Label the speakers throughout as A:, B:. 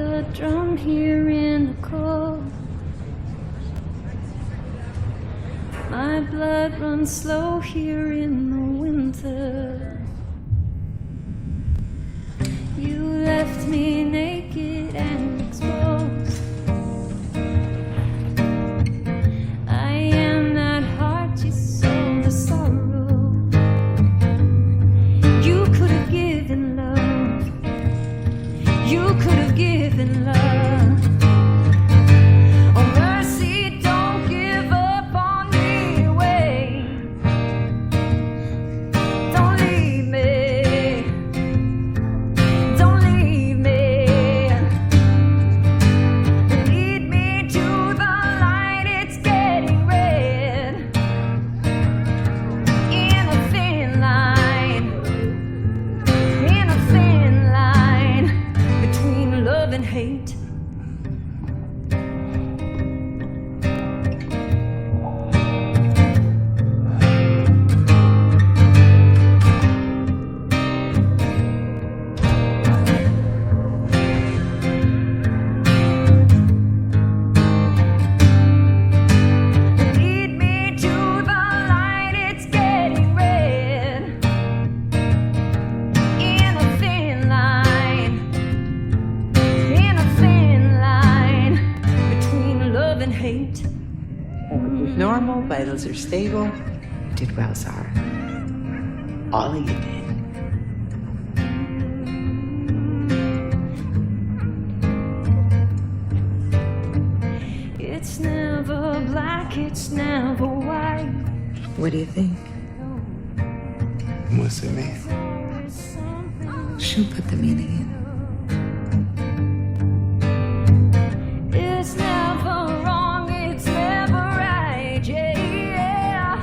A: the drum here in the cold. My blood runs slow here in the winter. You left me naked and exposed. I am that heart you sold the sorrow. You could have given love. You could have given love. Oh mercy, don't give up on me. Wait, don't leave me. Don't leave me. Lead me to the light, it's getting red. In a thin line, in a thin line between love and hate. Lead me to the light, it's getting red. In a thin line, in a thin line between love and hate.
B: Normal, vitals are stable. You did well, Sarah. All of you did.
A: It's never black, it's never white.
B: What do you think?
C: What's it mean?
B: She'll put the meaning in.
A: It's never wrong, it's never right, yeah.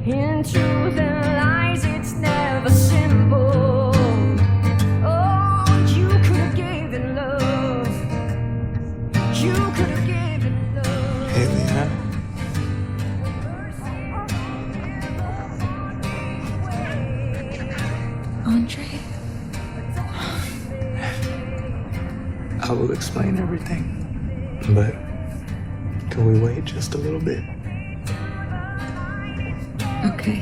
A: In truth and lies, it's never simple. Oh, you could have given love. You could have given love.
C: Hey, Leanna.
B: Andre?
C: I will explain everything, but can we wait just a little bit?
B: Okay.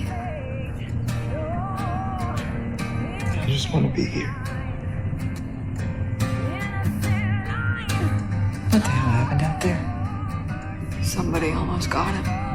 C: I just want to be here.
B: What the hell happened out there?
D: Somebody almost got him.